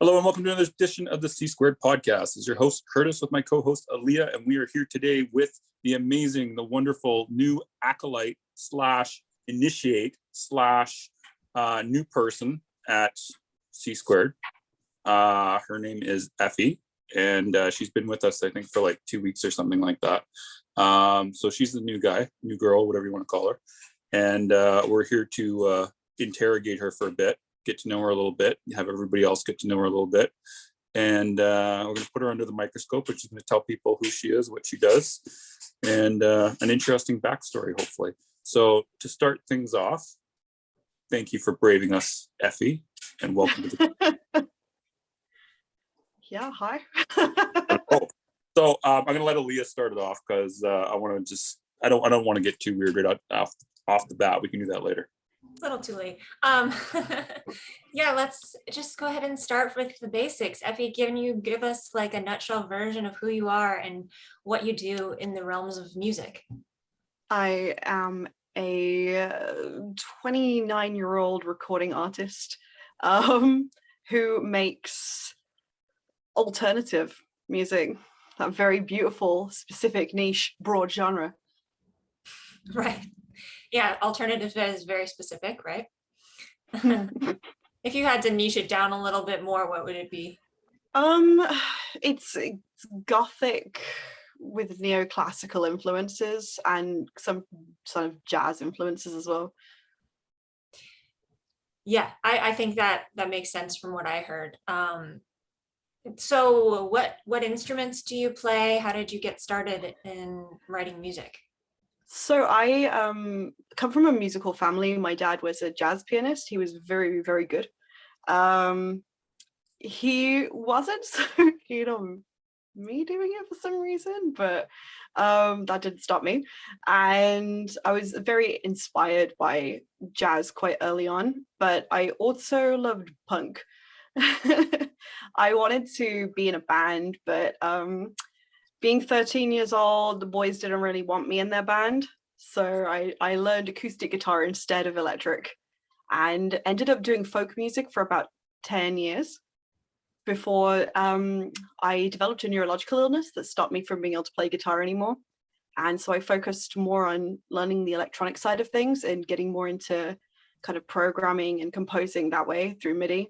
Hello and welcome to another edition of the C Squared podcast. This is your host Curtis with my co-host Aliyah, and we are here today with the amazing, the wonderful new acolyte slash initiate slash new person at C Squared. Her name is Effy, and she's been with us, I think, for like 2 weeks or something like that. So she's the new girl, whatever you want to call her. And we're here to interrogate her for a bit, get to know her a little bit, have everybody else get to know her a little bit. And we're going to put her under the microscope, which is going to tell people who she is, what she does, and an interesting backstory, hopefully. So to start things off, thank you for braving us, Effy, and welcome to the Yeah, hi. So I'm going to let Aliyah start it off because I don't want to get too weird right off the bat. We can do that later. A little too late. Yeah, let's just go ahead and start with the basics. Effy, can you give us like a nutshell version of who you are and what you do in the realms of music? I am a 29-year-old recording artist who makes alternative music, that very beautiful, specific, niche, broad genre. Right. Yeah, alternative is very specific, right? If you had to niche it down a little bit more, what would it be? It's gothic with neoclassical influences and some sort of jazz influences as well. Yeah, I think that makes sense from what I heard. So what instruments do you play? How did you get started in writing music? So I come from a musical family. My dad was a jazz pianist. He was very, very good. He wasn't so keen on me doing it for some reason, but that didn't stop me. And I was very inspired by jazz quite early on, but I also loved punk. I wanted to be in a band, but being 13 years old, the boys didn't really want me in their band. So I learned acoustic guitar instead of electric and ended up doing folk music for about 10 years before I developed a neurological illness that stopped me from being able to play guitar anymore. And so I focused more on learning the electronic side of things and getting more into kind of programming and composing that way through MIDI.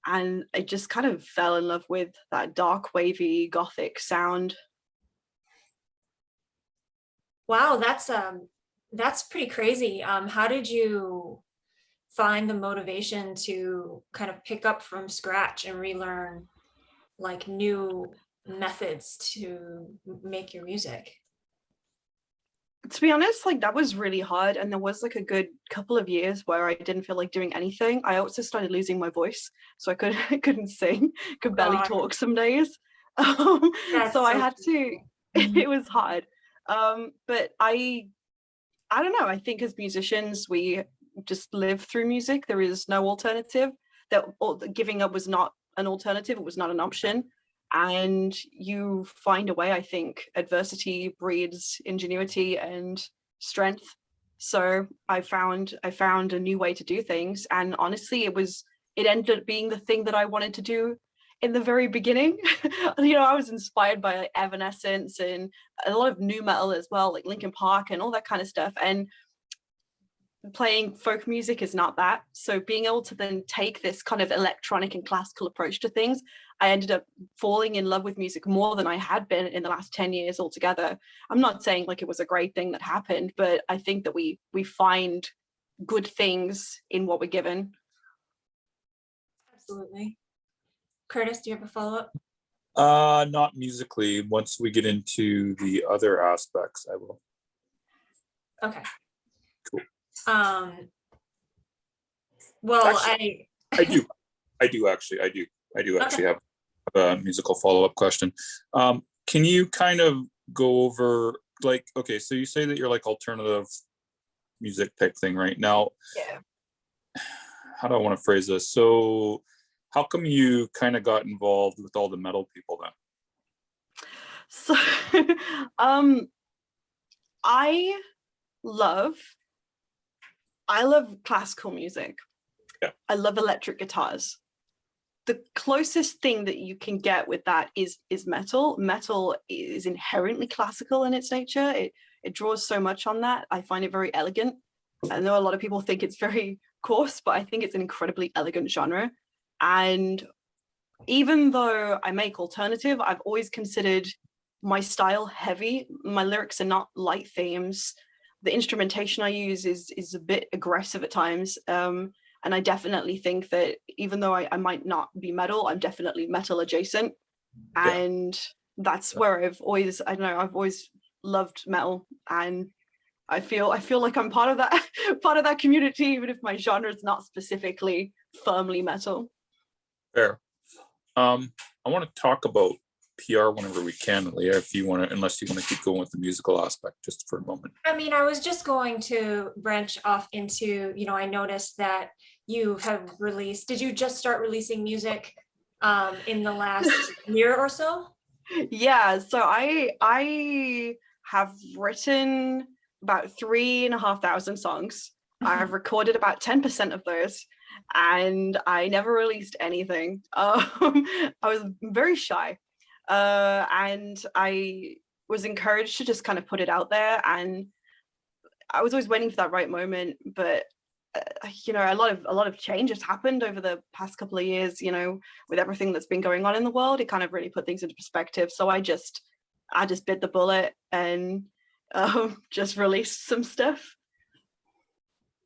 And I just kind of fell in love with that dark, wavy, gothic sound. Wow, that's pretty crazy. How did you find the motivation to kind of pick up from scratch and relearn like new methods to make your music? To be honest, like that was really hard, and there was like a good couple of years where I didn't feel like doing anything. I also started losing my voice, so I couldn't sing, could barely talk some days. So I had to. It was hard. But I don't know. I think as musicians, we just live through music. There is no alternative. That giving up was not an alternative. It was not an option. And you find a way. I think adversity breeds ingenuity and strength. So I found a new way to do things. And honestly, it ended up being the thing that I wanted to do in the very beginning. I was inspired by like Evanescence and a lot of nu metal as well, like Linkin Park and all that kind of stuff. And playing folk music is not that. So being able to then take this kind of electronic and classical approach to things, I ended up falling in love with music more than I had been in the last 10 years altogether. I'm not saying like it was a great thing that happened, but I think that we find good things in what we're given. Absolutely. Curtis, do you have a follow-up? Not musically. Once we get into the other aspects, I will. Okay. Cool. Well, actually, I do actually have a musical follow-up question. Can you kind of go over, like, okay, so you say that you're like alternative music type thing right now. Yeah. How do I want to phrase this? So how come you kind of got involved with all the metal people then? So I love classical music. Yeah. I love electric guitars. the closest thing that you can get with that is metal. Metal is inherently classical in its nature. It draws so much on that. I find it very elegant. I know a lot of people think it's very coarse, but I think it's an incredibly elegant genre. And even though I make alternative, I've always considered my style heavy. My lyrics are not light themes. The instrumentation I use is a bit aggressive at times. And I definitely think that even though I might not be metal, I'm definitely metal adjacent. Yeah. And that's where I've always loved metal. And I feel like I'm part of that community, even if my genre is not specifically firmly metal. Fair. I want to talk about PR whenever we can, Aliyah, if you want to, unless you want to keep going with the musical aspect just for a moment. I mean, I was just going to branch off into, I noticed that you have released, did you just start releasing music in the last year or so? Yeah, so I have written about 3,500 songs. I've recorded about 10% of those, and I never released anything. I was very shy, and I was encouraged to just kind of put it out there, and I was always waiting for that right moment. But a lot of change has happened over the past couple of years. With everything that's been going on in the world, it kind of really put things into perspective. So I just bit the bullet and just released some stuff.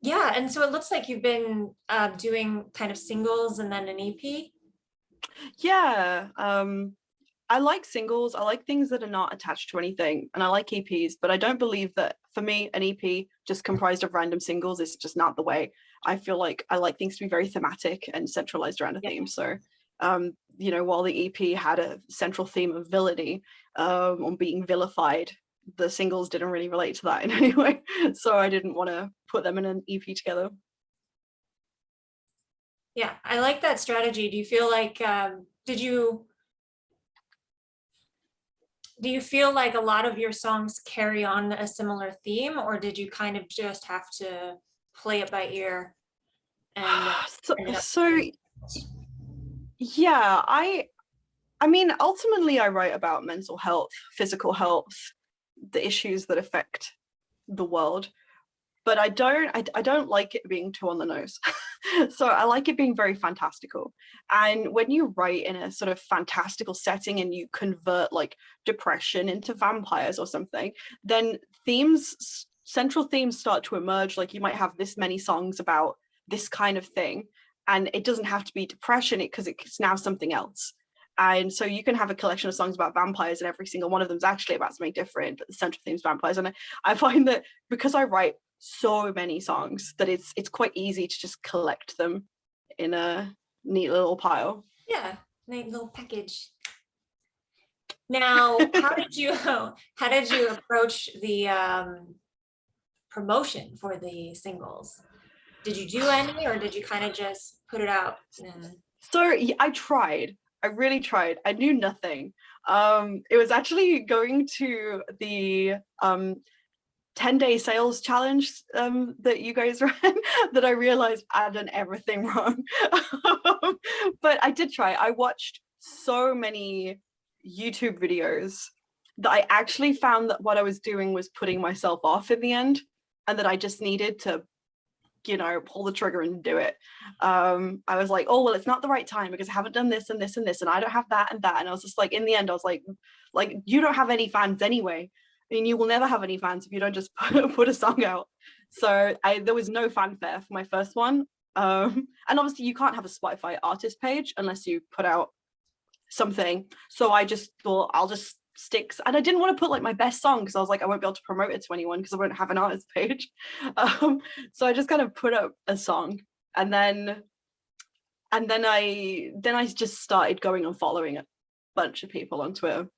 Yeah, and so it looks like you've been doing kind of singles and then an EP. Yeah, I like singles. I like things that are not attached to anything, and I like EPs, but I don't believe that for me an EP just comprised of random singles is just not the way. I feel like I like things to be very thematic and centralized around a theme. So while the EP had a central theme of villainy, on being vilified, the singles didn't really relate to that in any way. So I didn't want to put them in an EP together. Yeah, I like that strategy. Do you feel like, do you feel like a lot of your songs carry on a similar theme, or did you kind of just have to play it by ear? And yeah, I mean, ultimately I write about mental health, physical health, the issues that affect the world, but I don't like it being too on the nose. So I like it being very fantastical. And when you write in a sort of fantastical setting and you convert like depression into vampires or something, then central themes start to emerge. Like you might have this many songs about this kind of thing, and it doesn't have to be depression because it's now something else. And so you can have a collection of songs about vampires and every single one of them is actually about something different, but the central theme is vampires. And I find that because I write so many songs that it's quite easy to just collect them in a neat little pile. Yeah, neat little package. Now, how did you approach the promotion for the singles? Did you do any, or did you kind of just put it out? So I tried. I really tried. I knew nothing. It was actually going to the 10-day sales challenge that you guys ran that I realized I'd done everything wrong. But I did try. I watched so many YouTube videos that I actually found that what I was doing was putting myself off in the end, and that I just needed to pull the trigger and do it. I was like, oh well, it's not the right time because I haven't done this and this and this, and I don't have that and that. And I was just like, in the end I was like you don't have any fans anyway. I mean, you will never have any fans if you don't just put a song out. So there was no fanfare for my first one. And obviously you can't have a Spotify artist page unless you put out something. So I just thought I'll just stick, and I didn't want to put like my best song because I was like, I won't be able to promote it to anyone because I won't have an artist page. So I just kind of put up a song, and then I just started going and following a bunch of people on Twitter,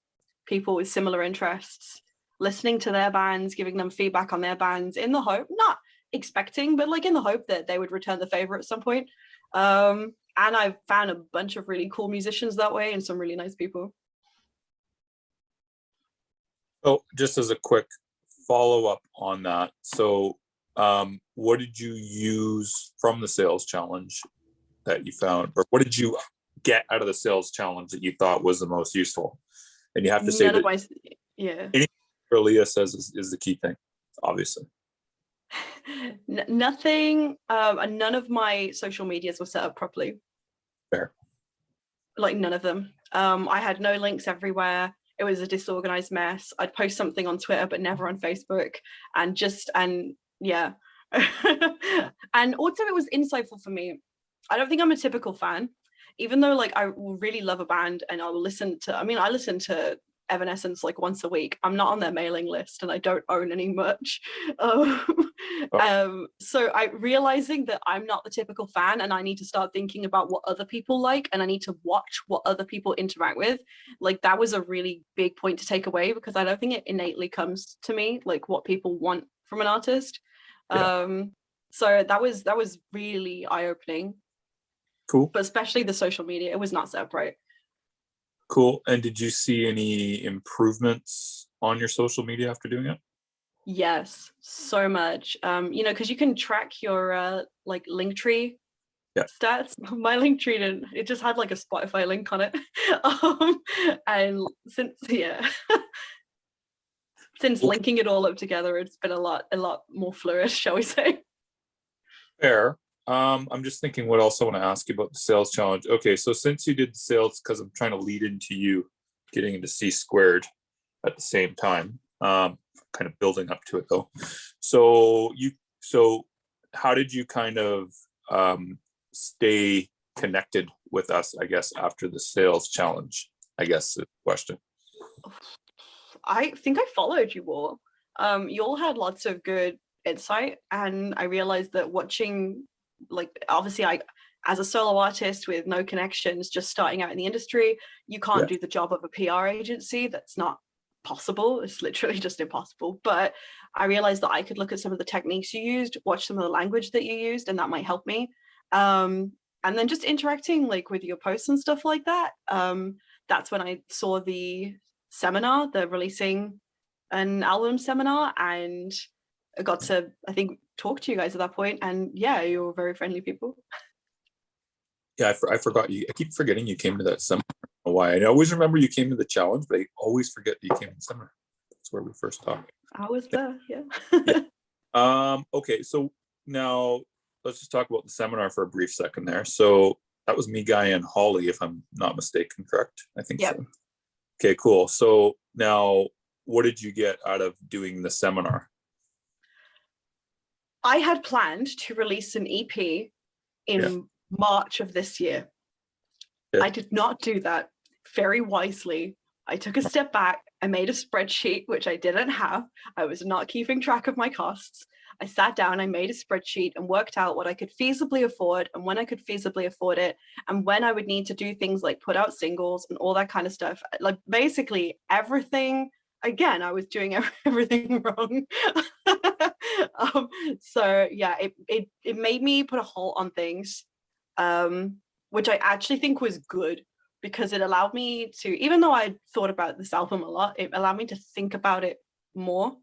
people with similar interests, listening to their bands, giving them feedback on their bands in the hope, not expecting, but like in the hope that they would return the favor at some point. And I found a bunch of really cool musicians that way and some really nice people. So just as a quick follow-up on that, so what did you use from the sales challenge that you found, or what did you get out of the sales challenge that you thought was the most useful? And you have to say None that of my, yeah. anything Aliyah says is the key thing, obviously. Nothing, and none of my social medias were set up properly. Fair. Like none of them. I had no links everywhere. It was a disorganized mess. I'd post something on Twitter, but never on Facebook. And yeah. And also it was insightful for me. I don't think I'm a typical fan, even though like I really love a band and I listen to Evanescence like once a week. I'm not on their mailing list and I don't own any merch. So I realizing that I'm not the typical fan and I need to start thinking about what other people like and I need to watch what other people interact with. Like that was a really big point to take away because I don't think it innately comes to me like what people want from an artist. Yeah. So that was really eye-opening. Cool. But especially the social media, it was not set up right. Cool. And did you see any improvements on your social media after doing it? Yes, so much. Because you can track your like Linktree stats. My Linktree didn't. It just had like a Spotify link on it. And since linking it all up together, it's been a lot more fluid, shall we say? Fair. I'm just thinking what else I want to ask you about the sales challenge. Okay, so since you did sales, because I'm trying to lead into you getting into C squared at the same time, kind of building up to it though. So how did you kind of stay connected with us, I guess, after the sales challenge, I guess is the question. I think I followed you all. You all had lots of good insight and I realized that watching, like, obviously I, as a solo artist with no connections, just starting out in the industry, you can't do the job of a PR agency. That's not possible. It's literally just impossible. But I realized that I could look at some of the techniques you used, watch some of the language that you used, and that might help me. And then just interacting like with your posts and stuff like that. That's when I saw the seminar, the releasing an album seminar, and I got to, I think, talk to you guys at that point. And yeah, you were very friendly people. Yeah, I forgot you. I keep forgetting you came to that seminar. I don't know why. I always remember you came to the challenge, but I always forget that you came to the seminar. That's where we first talked. I was there, yeah. Okay, so now let's just talk about the seminar for a brief second there. So that was me, Guy, and Holly, if I'm not mistaken, correct? I think so. Okay, cool. So now what did you get out of doing the seminar? I had planned to release an EP in March of this year. I did not do that. Very wisely, I took a step back. I made a spreadsheet, which I didn't have. I was not keeping track of my costs. I sat down, I made a spreadsheet and worked out what I could feasibly afford and when I could feasibly afford it and when I would need to do things like put out singles and all that kind of stuff. Like basically everything. Again, I was doing everything wrong. So yeah, it made me put a halt on things, which I actually think was good because it allowed me to, even though I thought about this album a lot, it allowed me to think about it more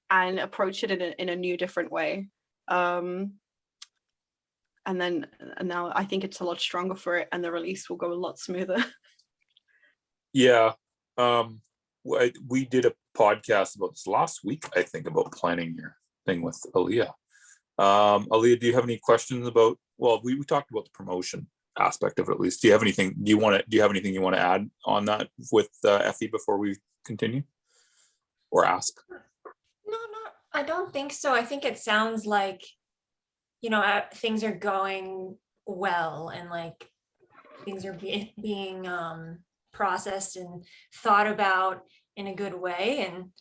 and approach it in a new, different way. And now I think it's a lot stronger for it and the release will go a lot smoother. Yeah. We did a podcast about this last week, I think, about planning your thing with Aliyah. Aliyah, do you have any questions about, well, we talked about the promotion aspect of it at least. Do you have anything you want to add on that with Effy before we continue or ask? No, I don't think so. I think it sounds like, things are going well and like things are being processed and thought about in a good way. And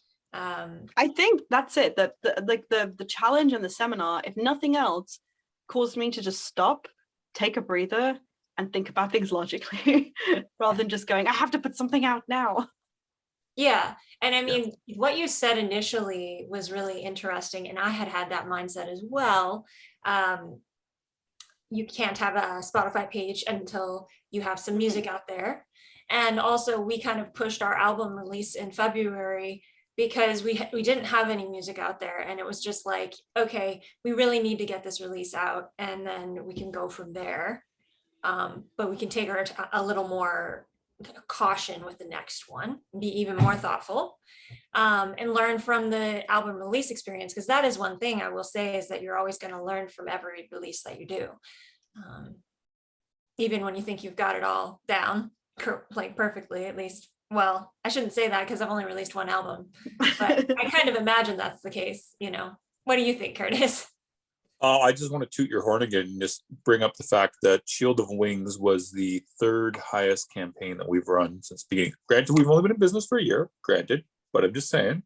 I think that's it, that the challenge and the seminar, if nothing else, caused me to just stop, take a breather and think about things logically rather than just going, I have to put something out now. Yeah. And I mean, what you said initially was really interesting. And I had that mindset as well. You can't have a Spotify page until you have some music out there. And also we kind of pushed our album release in February because we didn't have any music out there. And it was just like, okay, we really need to get this release out and then we can go from there. but we can take our a little more caution with the next one, be even more thoughtful, and learn from the album release experience, because that is one thing I will say, is that you're always going to learn from every release that you do, even when you think you've got it all down like perfectly, at least. Well, I shouldn't say that because I've only released one album, but I kind of imagine that's the case, you know. What do you think, Curtis? I just want to toot your horn again and just bring up the fact that Shield of Wings was the third highest campaign that we've run since the beginning. Granted, we've only been in business for a year, granted, but I'm just saying,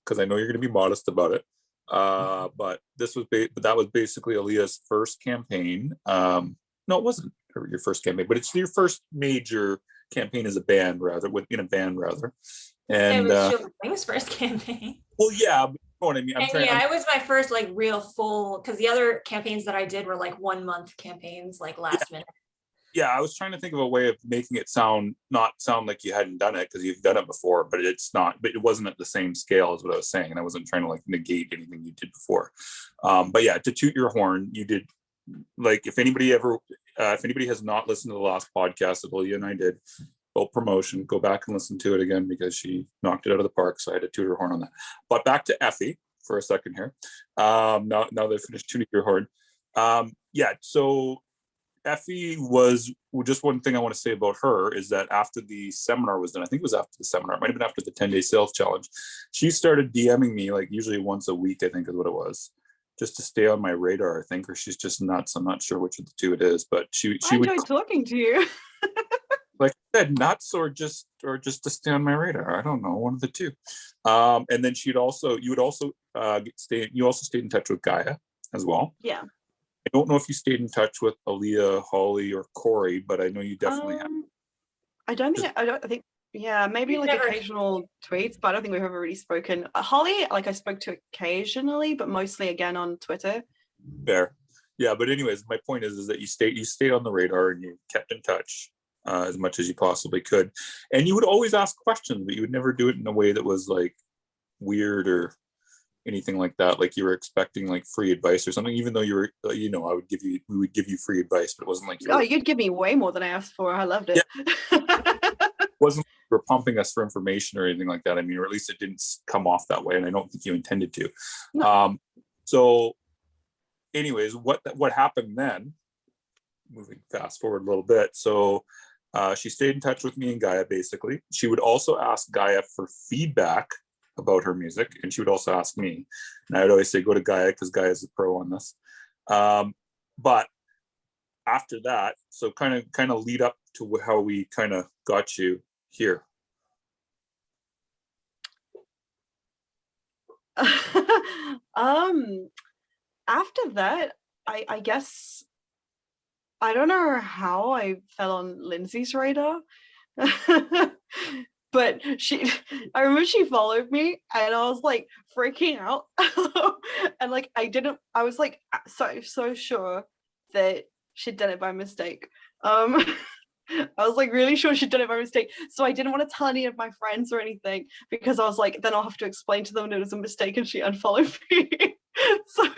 because I know you're going to be modest about it. But this was that was basically Aliyah's first campaign. No, it wasn't your first campaign, but it's your first major campaign as a band, rather, within a band, rather. And it was Shield of Wings' first campaign. Well, yeah. What I mean, it was my first like real full, because the other campaigns that I did were like 1 month campaigns, like last minute. Yeah, I was trying to think of a way of making it not sound like you hadn't done it, because you've done it before, but it's not. But it wasn't at the same scale as what I was saying, and I wasn't trying to like negate anything you did before. But yeah, to toot your horn, you did. Like, if anybody has not listened to the last podcast that Aliyah and I did about promotion, go back and listen to it again, because she knocked it out of the park. So I had to toot her horn on that. But back to Effy for a second here. Now they've finished tuning your horn. Yeah, so Effy was, just one thing I want to say about her is that after the seminar was done, I think it was after the seminar, it might have been after the 10-day sales challenge, she started DMing me like usually once a week, I think is what it was, just to stay on my radar, I think, or she's just nuts. I'm not sure which of the two it is, but she would enjoyed talking to you. like I said, nuts or just to stay on my radar. I don't know, one of the two. And then you would also stayed in touch with Gaia as well. Yeah. I don't know if you stayed in touch with Aliyah, Holly, or Corey, but I know you definitely have. I think, yeah, maybe like occasional tweets, but I don't think we've ever really spoken. Holly, like I spoke to occasionally, but mostly again on Twitter. Fair. Yeah, but anyways, my point is that you stayed on the radar and you kept in touch as much as you possibly could. And you would always ask questions, but you would never do it in a way that was like weird or anything like that, like you were expecting like free advice or something, even though you were, we would give you free advice, but it wasn't like you'd give me way more than I asked for. I loved it. Yeah. It wasn't like you were pumping us for information or anything like that. I mean, or at least it didn't come off that way, and I don't think you intended to. No. So anyways, what happened then, moving fast forward a little bit, so she stayed in touch with me and Gaia. Basically, she would also ask Gaia for feedback about her music, and she would also ask me, and I would always say go to Gaia because Gaia is the pro on this. But after that, so kind of lead up to how we kind of got you here. After that, I guess I don't know how I fell on Lindsay's radar. But I remember she followed me and I was like freaking out. And like I was like so sure that she'd done it by mistake. I was like really sure she'd done it by mistake. So I didn't want to tell any of my friends or anything, because I was like, then I'll have to explain to them that it was a mistake and she unfollowed me. So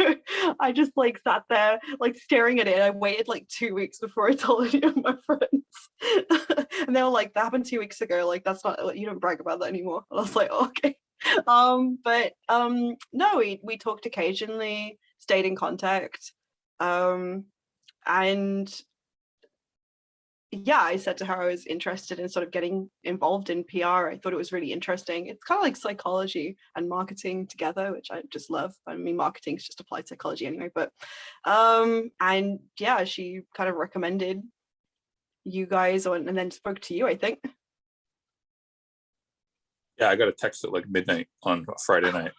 I just like sat there like staring at it. I waited like 2 weeks before I told any of my friends. And they were like, that happened 2 weeks ago. Like, that's not, you don't brag about that anymore. And I was like, oh, okay. But no, we talked occasionally, stayed in contact. And yeah, I said to her I was interested in sort of getting involved in PR. I thought it was really interesting. It's kind of like psychology and marketing together, which I just love. I mean, marketing is just applied psychology anyway, but and yeah, she kind of recommended you guys and then spoke to you, I think. Yeah, I got a text at like midnight on Friday night.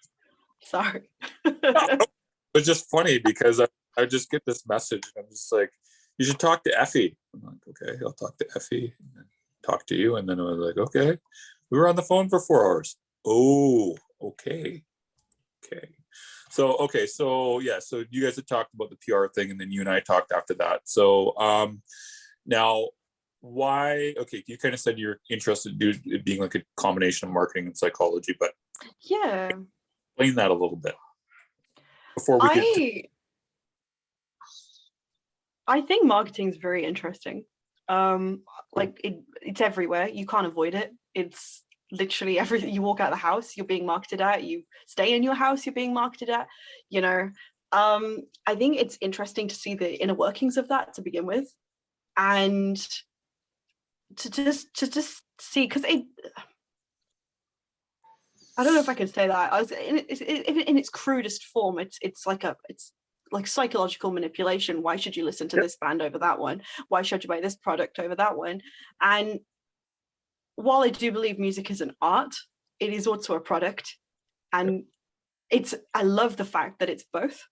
Sorry. It was just funny because I just get this message and I'm just like, you should talk to Effy. I'm like, okay, I'll talk to Effy and then talk to you. And then I was like, okay. We were on the phone for 4 hours. Oh, okay. So yeah, so you guys had talked about the PR thing and then you and I talked after that. So now why, okay, you kind of said you're interested in it being like a combination of marketing and psychology, but yeah, explain that a little bit before we get I think marketing is very interesting. Like it's everywhere. You can't avoid it. It's literally everything. You walk out of the house, you're being marketed at. You stay in your house, you're being marketed at. You know, I think it's interesting to see the inner workings of that to begin with, and to just see, because I don't know if I can say that. I was in its crudest form. It's like psychological manipulation. Why should you listen to this band over that one? Why should you buy this product over that one? And while I do believe music is an art, it is also a product. And I love the fact that it's both.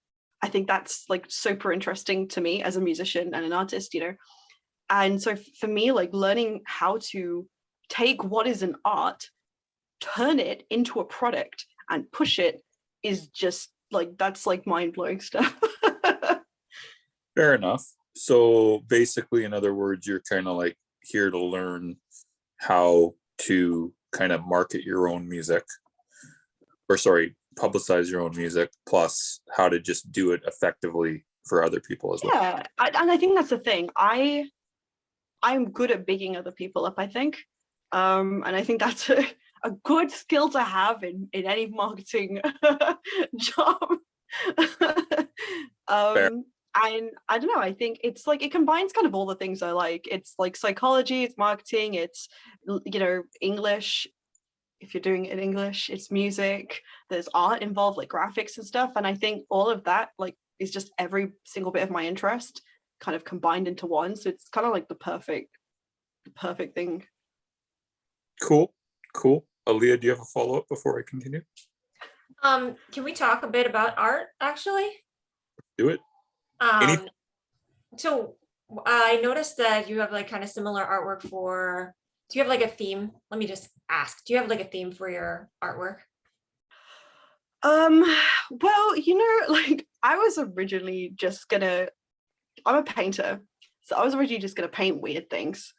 I think that's like super interesting to me as a musician and an artist, you know. And so for me, like learning how to take what is an art, turn it into a product and push it is just like, that's like mind-blowing stuff. Fair enough. So basically, in other words, you're kind of like here to learn how to kind of market your own music, or sorry, publicize your own music, plus how to just do it effectively for other people as well. Yeah, and I think that's the thing. I'm good at bigging other people up, I think. And I think that's a good skill to have in any marketing job. And I don't know, I think it's like it combines kind of all the things I like. It's like psychology, it's marketing, it's, you know, English. If you're doing it in English, it's music, there's art involved, like graphics and stuff. And I think all of that like is just every single bit of my interest kind of combined into one. So it's kind of like the perfect thing. Cool. Aliyah, do you have a follow-up before I continue? Can we talk a bit about art, actually? Do it. So I noticed that you have like kind of similar artwork do you have like a theme? Let me just ask, do you have like a theme for your artwork? Well, you know, like I was originally just I'm a painter, so I was originally just gonna paint weird things.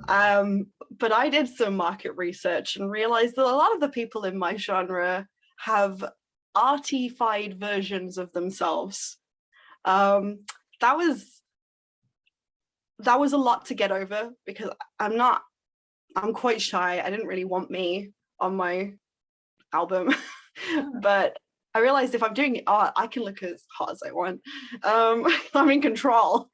But I did some market research and realized that a lot of the people in my genre have artified versions of themselves. That was a lot to get over, because I'm quite shy. I didn't really want me on my album. But I realized if I'm doing art, I can look as hot as I want. I'm in control.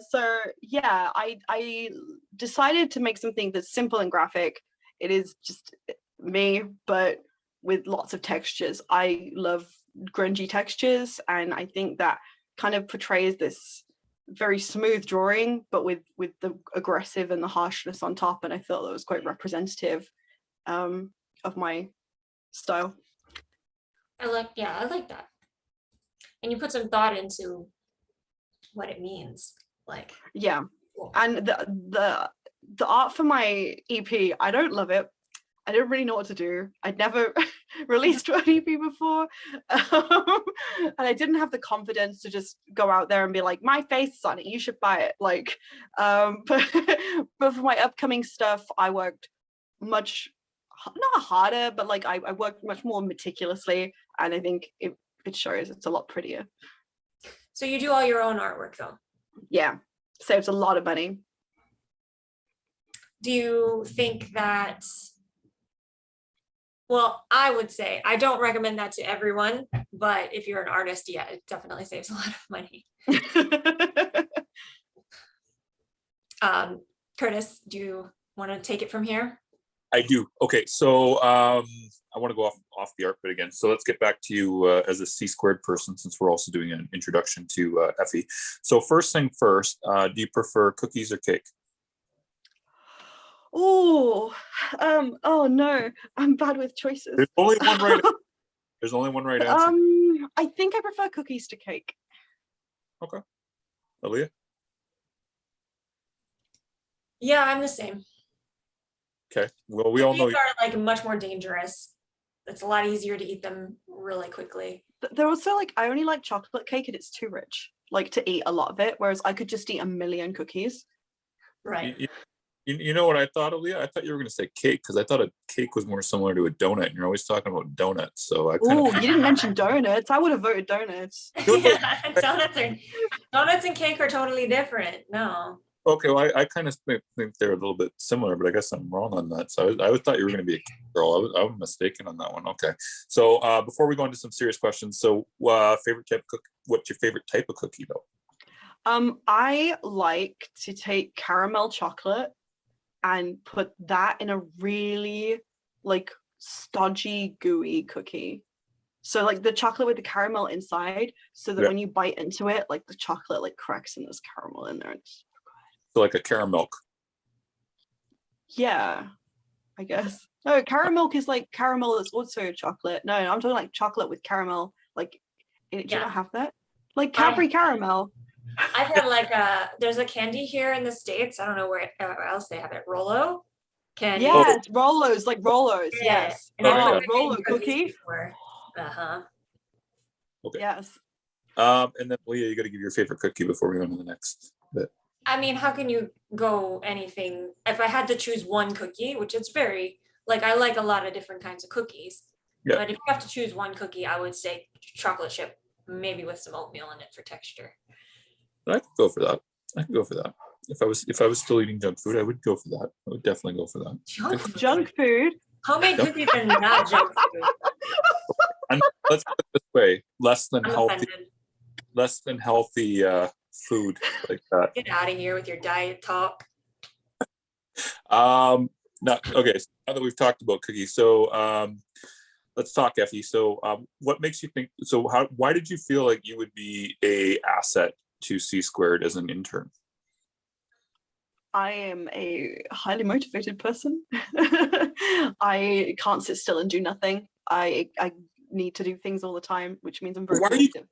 So yeah, I decided to make something that's simple and graphic. It is just me, but with lots of textures. I love grungy textures, and I think that kind of portrays this very smooth drawing, but with the aggressive and the harshness on top. And I felt that was quite representative of my style. I like that. And you put some thought into what it means. Like, yeah. Cool. And the art for my EP, I don't love it. I didn't really know what to do. I'd never released an EP before. And I didn't have the confidence to just go out there and be like, my face is on it, you should buy it. Like, but for my upcoming stuff, I worked much, not harder, but like I worked much more meticulously. And I think it shows. It's a lot prettier. So you do all your own artwork though? Yeah, saves a lot of money. Do you think that, well, I would say, I don't recommend that to everyone, but if you're an artist, yeah, it definitely saves a lot of money. Curtis, do you want to take it from here? I do. Okay, so I want to go off the art bit again. So let's get back to you as a C-squared person, since we're also doing an introduction to Effy. So first thing first, do you prefer cookies or cake? Oh no, I'm bad with choices. There's only one right. There's only one right answer. I think I prefer cookies to cake. Okay, Aliyah. Yeah, I'm the same. Okay. Well, we all know cookies are like much more dangerous. It's a lot easier to eat them really quickly. They're also like, I only like chocolate cake and it's too rich, like to eat a lot of it, whereas I could just eat a million cookies. Right. You know what I thought, Aliyah? I thought you were going to say cake because I thought a cake was more similar to a donut, and you're always talking about donuts. So I kind Oh, of. you didn't mention donuts. I would have voted donuts. Yeah, donuts and cake are totally different. No. Okay, well, I kind of think they're a little bit similar, but I guess I'm wrong on that. So I thought you were going to be a cake girl. I was mistaken on that one. Okay, so before we go into some serious questions, so favorite type of cookie? What's your favorite type of cookie though? I like to take caramel chocolate and put that in a really like stodgy, gooey cookie. So like the chocolate with the caramel inside, so that when you bite into it, like the chocolate like cracks and there's caramel in there. It's So like a caramel. yeah, I guess. No, caramel is like caramel is also chocolate. No, I'm talking like chocolate with caramel. Like, do you not have that? Like Cadbury caramel. I've had like there's a candy here in the States. I don't know where else they have it. Rolo candy. Yes, Rolos, like Rolos. Yeah. Yes. And I've Oh, had Rolo cookies cookie. before. Okay. Yes. And then Leah, you got to give your favorite cookie before we go on to the next bit. I mean, how can you go anything? If I had to choose one cookie, which it's very like I like a lot of different kinds of cookies, but if you have to choose one cookie, I would say chocolate chip, maybe with some oatmeal in it for texture. I could go for that. I could go for that. If I was still eating junk food, I would go for that. I would definitely go for that. Junk food. Homemade cookies are not junk food. And let's put it this way: less than I'm healthy, offended. less than healthy food like that. Get out of here with your diet talk. Okay. So now that we've talked about cookies, so let's talk, Effy. So, what makes you think? So, why did you feel like you would be a asset to C Squared as an intern? I am a highly motivated person. I can't sit still and do nothing. I need to do things all the time, which means I'm very productive.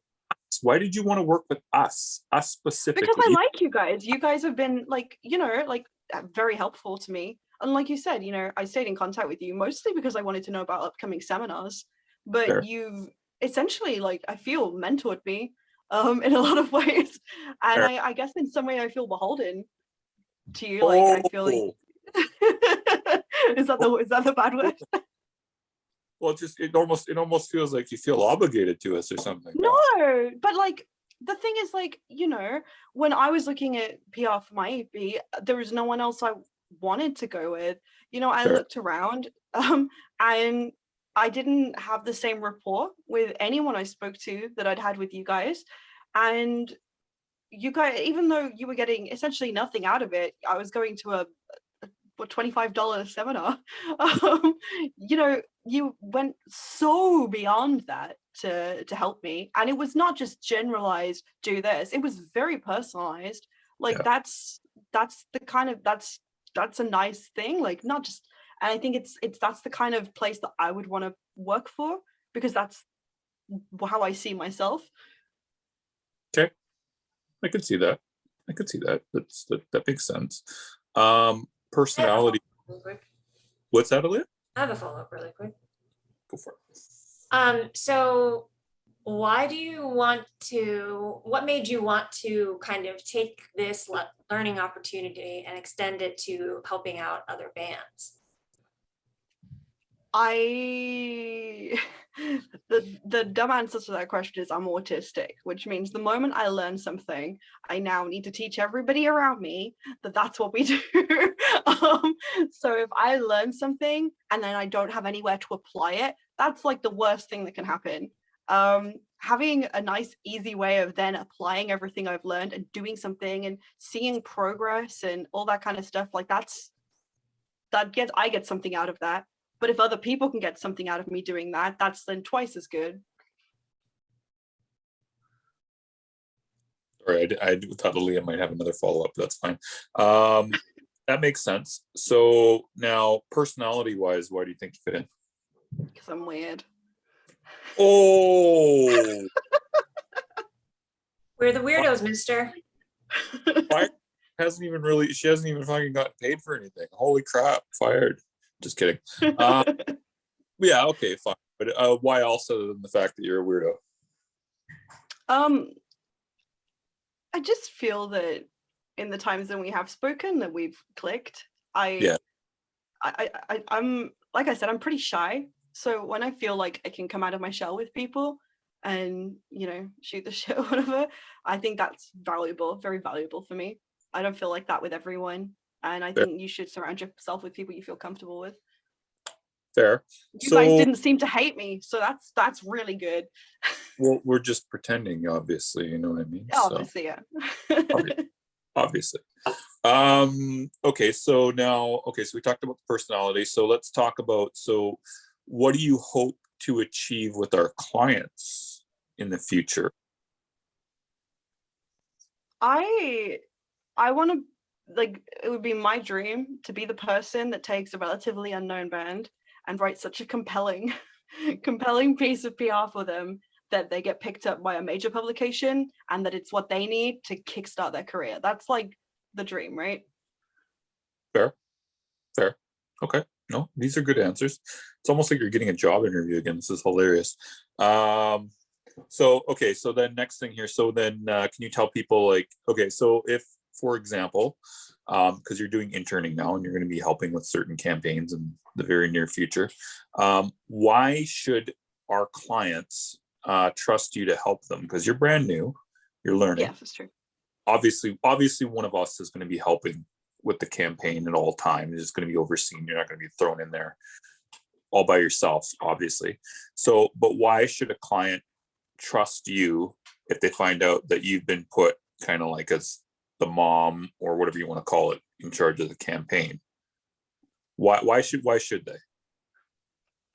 Why did you want to work with us specifically? Because I like you guys. You guys have been like, very helpful to me. And like you said, I stayed in contact with you mostly because I wanted to know about upcoming seminars. But you've essentially, like, I feel mentored me in a lot of ways. And I guess in some way I feel beholden to you. Like, I feel like is that the bad word? Well, it almost feels like you feel obligated to us or something. No, but like the thing is, like, when I was looking at PR for my EP, there was no one else I wanted to go with. I looked around and I didn't have the same rapport with anyone I spoke to that I'd had with you guys. And you guys, even though you were getting essentially nothing out of it, I was going to a $25 seminar. You went so beyond that to help me, and it was not just generalized do this. It was very personalized. Like that's the kind of that's a nice thing. Like, not just, and I think that's the kind of place that I would want to work for, because that's how I see myself. Okay, I could see that. That makes sense. Personality. Really quick. What's that, Aliyah? I have a follow-up really quick. Go for it. So what made you want to kind of take this learning opportunity and extend it to helping out other bands? The dumb answer to that question is I'm autistic, which means the moment I learn something, I now need to teach everybody around me that that's what we do. So if I learn something and then I don't have anywhere to apply it, that's like the worst thing that can happen. Having a nice, easy way of then applying everything I've learned and doing something and seeing progress and all that kind of stuff, like I get something out of that. But if other people can get something out of me doing that, that's then twice as good. Sorry, I thought Aliyah might have another follow-up. That's fine. That makes sense. So now, personality-wise, why do you think you fit in? Because I'm weird. Oh! We're the weirdos, mister. She hasn't even fucking gotten paid for anything. Holy crap, fired. Just kidding. Yeah, okay, fine. But why else other than the fact that you're a weirdo? I just feel that in the times that we have spoken that we've clicked. I'm like I said, I'm pretty shy. So when I feel like I can come out of my shell with people and, you know, shoot the shit or whatever, I think that's valuable, very valuable for me. I don't feel like that with everyone. And I think you should surround yourself with people you feel comfortable with. Fair. You guys didn't seem to hate me, so that's really good. Well, we're just pretending, obviously, you know what I mean? Obviously, so, yeah. obviously. Okay, so we talked about the personality. So let's talk about, so what do you hope to achieve with our clients in the future? I want to, like, it would be my dream to be the person that takes a relatively unknown band and writes such a compelling piece of PR for them that they get picked up by a major publication and that it's what they need to kickstart their career. That's like the dream, right? Fair. Okay. No, these are good answers. It's almost like you're getting a job interview again. This is hilarious. So then next thing here. So then can you tell people, like, okay, so if, for example, because you're doing interning now and you're going to be helping with certain campaigns in the very near future, why should our clients trust you to help them? Because you're brand new, you're learning. Yeah, that's true. Obviously one of us is going to be helping with the campaign at all times. It's going to be overseen. You're not going to be thrown in there all by yourself, obviously. So, but why should a client trust you if they find out that you've been put kind of like as the mom or whatever you want to call it in charge of the campaign? Why should they?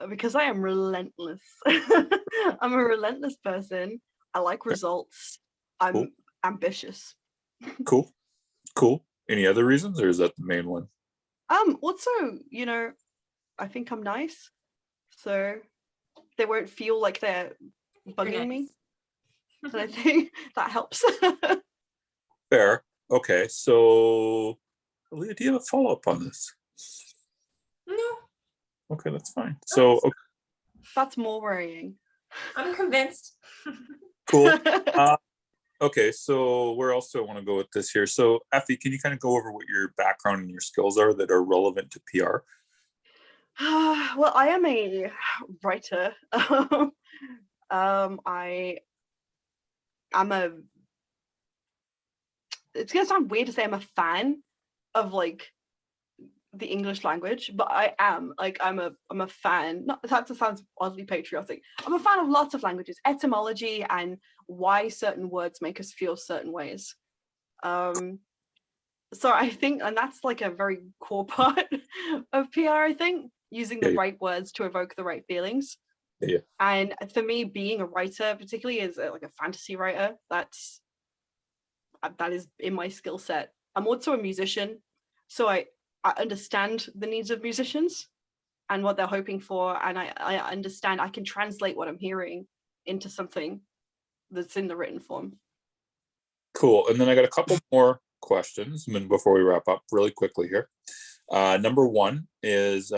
Because I am relentless. I'm a relentless person. I like results. I'm ambitious. Cool. Any other reasons, or is that the main one? Also, you know, I think I'm nice, so they won't feel like they're bugging me. And I think that helps. Fair. Okay, so Aliyah, do you have a follow-up on this? No. Okay, that's fine. So okay. That's more worrying. I'm convinced. Cool. Okay, so where else do I want to go with this here? So Effy, can you kind of go over what your background and your skills are that are relevant to PR? Well, I am a writer. It's gonna sound weird to say I'm a fan of like the English language, but I am, like, I'm a fan. Not that sounds oddly patriotic. I'm a fan of lots of languages, etymology, and why certain words make us feel certain ways. So I think, and that's like a very core part of PR, I think, using the right words to evoke the right feelings. Yeah. And for me, being a writer, particularly as like a fantasy writer, that is in my skill set. I'm also a musician, so I understand the needs of musicians and what they're hoping for, and I understand, I can translate what I'm hearing into something that's in the written form. Cool. And then I got a couple more questions before we wrap up really quickly here. Number one is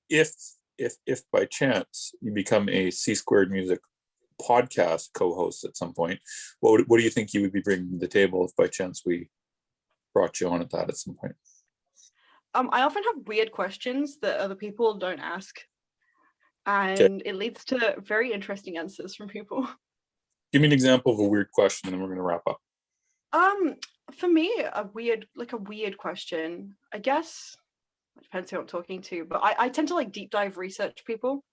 if by chance you become a C Squared Music podcast co-host at some point, what do you think you would be bringing to the table if by chance we brought you on at that at some point? I often have weird questions that other people don't ask, and it leads to very interesting answers from people. Give me an example of a weird question, and then we're going to wrap up. For me, a weird question, I guess, it depends who I'm talking to, but I tend to like deep dive research people.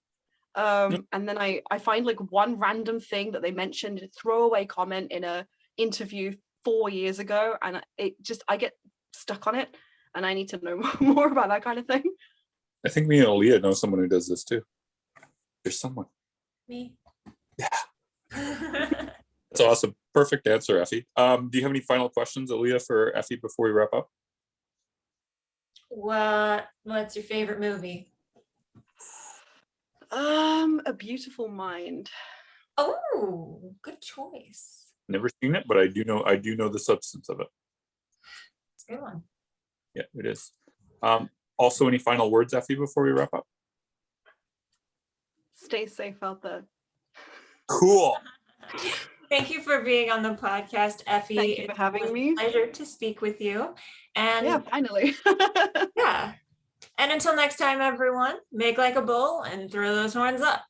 And then I find like one random thing that they mentioned, a throwaway comment in a interview 4 years ago, and I get stuck on it, and I need to know more about that kind of thing. I think me and Aliyah know someone who does this too. There's someone. Me. Yeah. That's awesome. Perfect answer, Effy. Do you have any final questions, Aliyah, for Effy before we wrap up? What's your favorite movie? A Beautiful Mind. Oh, good choice. Never seen it, but I do know the substance of it. It's a good one. Yeah, it is. Also, any final words, Effy, before we wrap up? Stay safe out there. Cool. Thank you for being on the podcast, Effy. Thank you for having me. It was a pleasure to speak with you. And Yeah, finally. yeah. And until next time, everyone, make like a bull and throw those horns up.